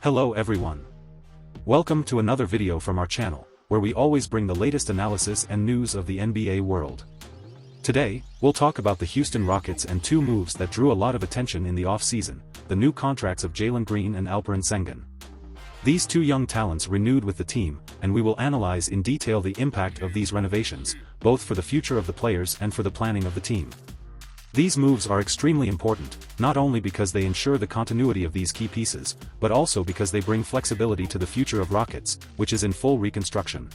Hello everyone. Welcome to another video from our channel, where we always bring the latest analysis and news of the NBA world. Today, we'll talk about the Houston Rockets and two moves that drew a lot of attention in the off-season, the new contracts of Jalen Green and Alperen Sengun. These two young talents renewed with the team, and we will analyze in detail the impact of these renovations, both for the future of the players and for the planning of the team. These moves are extremely important, not only because they ensure the continuity of these key pieces, but also because they bring flexibility to the future of Rockets, which is in full reconstruction.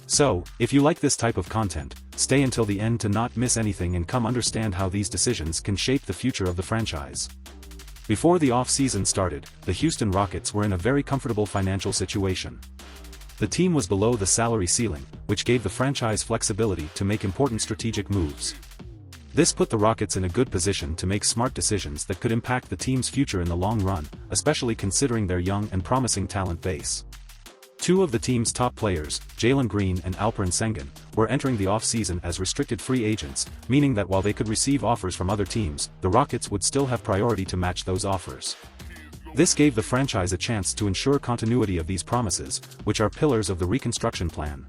So, if you like this type of content, stay until the end to not miss anything and come understand how these decisions can shape the future of the franchise. Before the off-season started, the Houston Rockets were in a very comfortable financial situation. The team was below the salary ceiling, which gave the franchise flexibility to make important strategic moves. This put the Rockets in a good position to make smart decisions that could impact the team's future in the long run, especially considering their young and promising talent base. Two of the team's top players, Jalen Green and Alperen Sengun, were entering the off-season as restricted free agents, meaning that while they could receive offers from other teams, the Rockets would still have priority to match those offers. This gave the franchise a chance to ensure continuity of these promises, which are pillars of the reconstruction plan.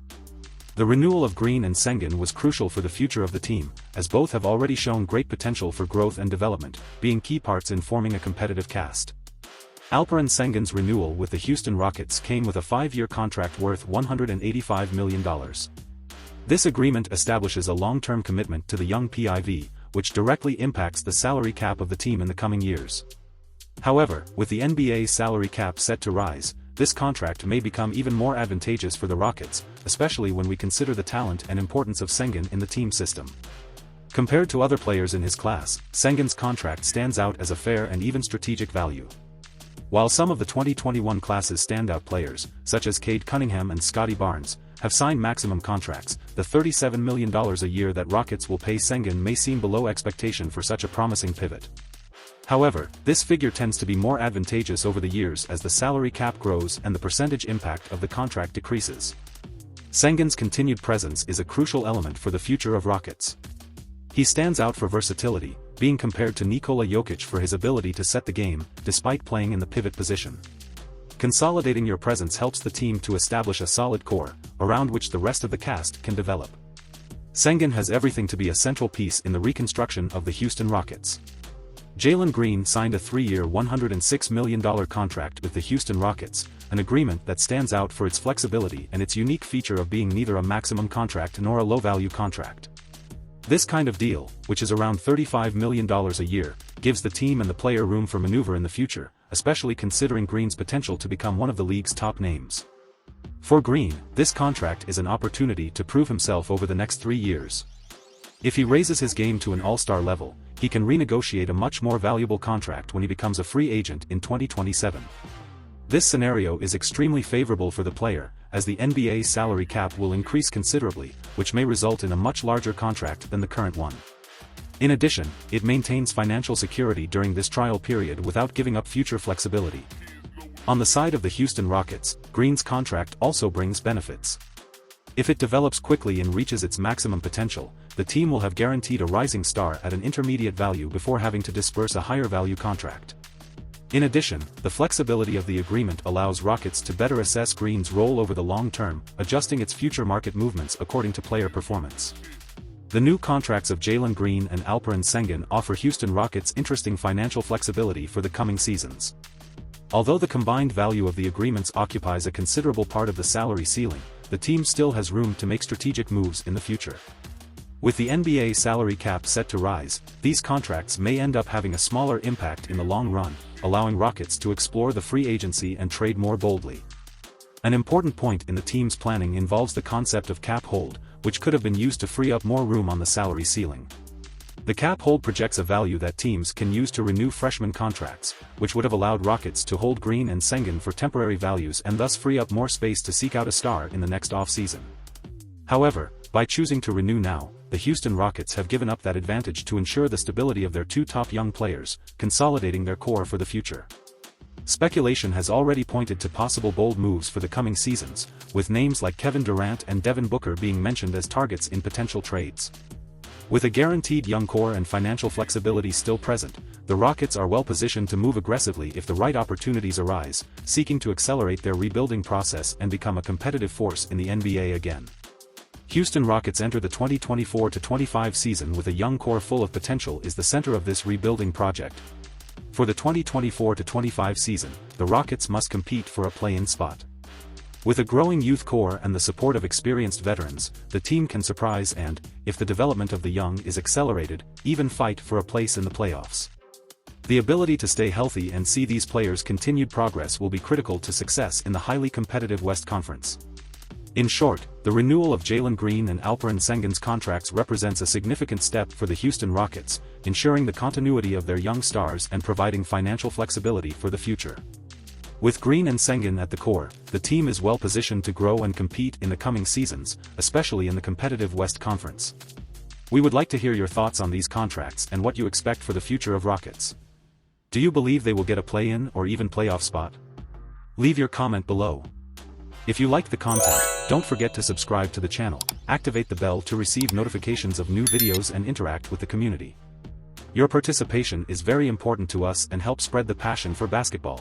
The renewal of Green and Sengun was crucial for the future of the team, as both have already shown great potential for growth and development, being key parts in forming a competitive cast. Alperen Sengun's renewal with the Houston Rockets came with a 5-year contract worth $185 million. This agreement establishes a long-term commitment to the young PIV, which directly impacts the salary cap of the team in the coming years. However, with the NBA salary cap set to rise, this contract may become even more advantageous for the Rockets, especially when we consider the talent and importance of Sengun in the team system. Compared to other players in his class, Sengun's contract stands out as a fair and even strategic value. While some of the 2021 class's standout players, such as Cade Cunningham and Scottie Barnes, have signed maximum contracts, the $37 million a year that Rockets will pay Sengun may seem below expectation for such a promising pivot. However, this figure tends to be more advantageous over the years as the salary cap grows and the percentage impact of the contract decreases. Sengun's continued presence is a crucial element for the future of Rockets. He stands out for versatility, being compared to Nikola Jokic for his ability to set the game, despite playing in the pivot position. Consolidating your presence helps the team to establish a solid core, around which the rest of the cast can develop. Sengun has everything to be a central piece in the reconstruction of the Houston Rockets. Jalen Green signed a 3-year $106 million contract with the Houston Rockets, an agreement that stands out for its flexibility and its unique feature of being neither a maximum contract nor a low-value contract. This kind of deal, which is around $35 million a year, gives the team and the player room for maneuver in the future, especially considering Green's potential to become one of the league's top names. For Green, this contract is an opportunity to prove himself over the next 3 years. If he raises his game to an all-star level, he can renegotiate a much more valuable contract when he becomes a free agent in 2027. This scenario is extremely favorable for the player, as the NBA salary cap will increase considerably, which may result in a much larger contract than the current one. In addition, it maintains financial security during this trial period without giving up future flexibility. On the side of the Houston Rockets, Green's contract also brings benefits. If it develops quickly and reaches its maximum potential, the team will have guaranteed a rising star at an intermediate value before having to disperse a higher value contract. In addition, the flexibility of the agreement allows Rockets to better assess Green's role over the long term, adjusting its future market movements according to player performance. The new contracts of Jalen Green and Alperen Sengun offer Houston Rockets interesting financial flexibility for the coming seasons. Although the combined value of the agreements occupies a considerable part of the salary ceiling, the team still has room to make strategic moves in the future. With the NBA salary cap set to rise, these contracts may end up having a smaller impact in the long run, allowing Rockets to explore the free agency and trade more boldly. An important point in the team's planning involves the concept of cap hold, which could have been used to free up more room on the salary ceiling. The cap hold projects a value that teams can use to renew freshman contracts, which would have allowed Rockets to hold Green and Sengun for temporary values and thus free up more space to seek out a star in the next offseason. However, by choosing to renew now, the Houston Rockets have given up that advantage to ensure the stability of their two top young players, consolidating their core for the future. Speculation has already pointed to possible bold moves for the coming seasons, with names like Kevin Durant and Devin Booker being mentioned as targets in potential trades. With a guaranteed young core and financial flexibility still present, the Rockets are well positioned to move aggressively if the right opportunities arise, seeking to accelerate their rebuilding process and become a competitive force in the NBA again. Houston Rockets enter the 2024-25 season with a young core full of potential is the center of this rebuilding project. For the 2024-25 season, the Rockets must compete for a play-in spot. With a growing youth core and the support of experienced veterans, the team can surprise and, if the development of the young is accelerated, even fight for a place in the playoffs. The ability to stay healthy and see these players' continued progress will be critical to success in the highly competitive West Conference. In short, the renewal of Jalen Green and Alperen Sengus contracts represents a significant step for the Houston Rockets, ensuring the continuity of their young stars and providing financial flexibility for the future. With Green and Sengun at the core, the team is well positioned to grow and compete in the coming seasons, especially in the competitive West Conference. We would like to hear your thoughts on these contracts and what you expect for the future of Rockets. Do you believe they will get a play-in or even playoff spot? Leave your comment below. If you liked the content, don't forget to subscribe to the channel, activate the bell to receive notifications of new videos and interact with the community. Your participation is very important to us and helps spread the passion for basketball.